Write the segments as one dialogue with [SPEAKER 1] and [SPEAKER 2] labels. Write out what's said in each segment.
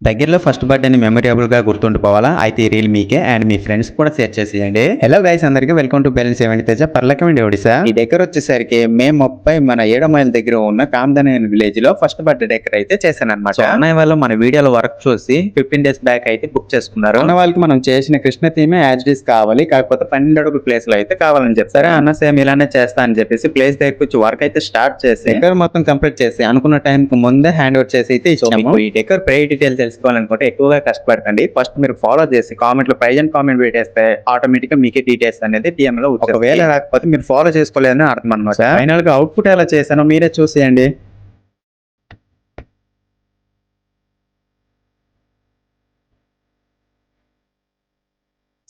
[SPEAKER 1] దగ్గరలో first బర్త్డేని memorable గా గుర్తుండిపోవాలా? అయితే ఈ రీల్ మీకే అండ్ మీ ఫ్రెండ్స్ కూడా షేర్ చేసేయండి. హలో గైస్, అందరికీ welcome to balance 70 Teja Paralakhemundi Odisha. ఈ డెకర్ వచ్చేసరికి మే 30 మన 7 మైల్ దగ్గర ఉన్న కామదన్ విలేజ్ లో ఫస్ట్ బర్త్డే డెకర్ అయితే చేశాను అనమాట. అన్నయ్య వాళ్ళు మన వీడియోలో వర్క్ చూసి 15 డేస్ బ్యాక్ అయితే బుక్ చేసుకున్నారు. అన్న వాళ్ళకి మనం చేసిన కృష్ణ థీమే యాజ్ ఇట్ ఈస్ కావాలి, కాకపోతే 12 అడుగుల ప్లేస్ లో అయితే కావాలని చెప్తారా. అన్న సేమ్ ఇలానే చేస్తా అని చెప్పేసి ప్లేస్ దగ్గర వచ్చి వర్క్ అయితే స్టార్ట్ చేసి డెకర్ మొత్తం కంప్లీట్ చేసి అనుకున్న టైం కు ముందే హ్యాండ్ ఓవర్ చేసి అయితే ఇచ్చాము. ఈ డెకర్ ప్రైస్ డీటెయిల్ తెలుసుకోవాలనుకుంటే ఎక్కువగా కష్టపడకండి. ఫస్ట్ మీరు ఫాలో చేసి కామెంట్ లో ప్రైజ్ అండ్ కామెంట్ పెట్టేస్తే ఆటోమేటిక్ గా మీకే డీటెయిల్స్ అనేది టీఎం లో ఒకవేళ రాకపోతే మీరు ఫాలో చేసుకోలేదని అర్థం అనమాట. ఫైనల్ గా అవుట్పుట్ ఎలా చేశానో మీరే చూసేయండి.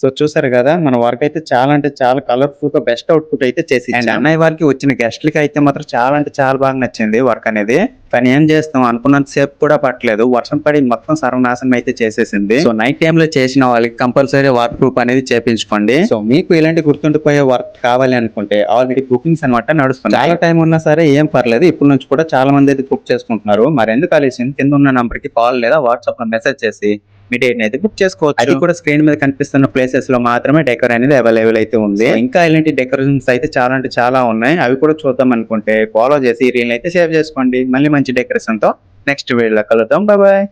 [SPEAKER 1] సో చూసారు కదా, మన వర్క్ అయితే చాలా అంటే చాలా కలర్ఫుల్ గా బెస్ట్ అవుట్పుట్ అయితే చేసి అన్నయ్య వారికి వచ్చిన గెస్ట్లకి అయితే మాత్రం చాలా అంటే చాలా బాగా నచ్చింది వర్క్ అనేది. కానీ ఏం చేస్తాం, అనుకున్నంత సేపు కూడా పట్టలేదు, వర్షం పడి మొత్తం సర్వనాశనం అయితే చేసేసింది. సో నైట్ టైమ్ లో చేసిన వాళ్ళకి కంపల్సరీ వాటర్ ప్రూఫ్ అనేది చేపించుకోండి. సో మీకు ఇలాంటి గుర్తుండిపోయే వర్క్ కావాలి అనుకుంటే ఆల్రెడీ బుకింగ్స్ అనమాట నడుస్తుంది. చాలా టైం ఉన్నా సరే ఏం పర్లేదు, ఇప్పుడు నుంచి కూడా చాలా మంది అయితే బుక్ చేసుకుంటున్నారు. మరి ఎందుకు ఆలస్యం, కింద ఉన్న నంబర్ కి కాల్ లేదా వాట్సాప్ లో మెసేజ్ చేసి మీ డేట్ అయితే బుక్ చేసుకోవచ్చు. అది కూడా స్క్రీన్ మీద కనిపిస్తున్న ప్లేసెస్ లో మాత్రమే డెకర్ అనేది అవైలబుల్ అయితే ఉంది. ఇంకా ఇలాంటి డెకరేషన్స్ అయితే చాలా అంటే చాలా ఉన్నాయి. అవి కూడా చూద్దాం అనుకుంటే ఫాలో చేసి రీల్ అయితే సేవ్ చేసుకోండి. మళ్ళీ మంచి డెకరేషన్ తో నెక్స్ట్ వీడియోలో కలుద్దాం. Bye bye.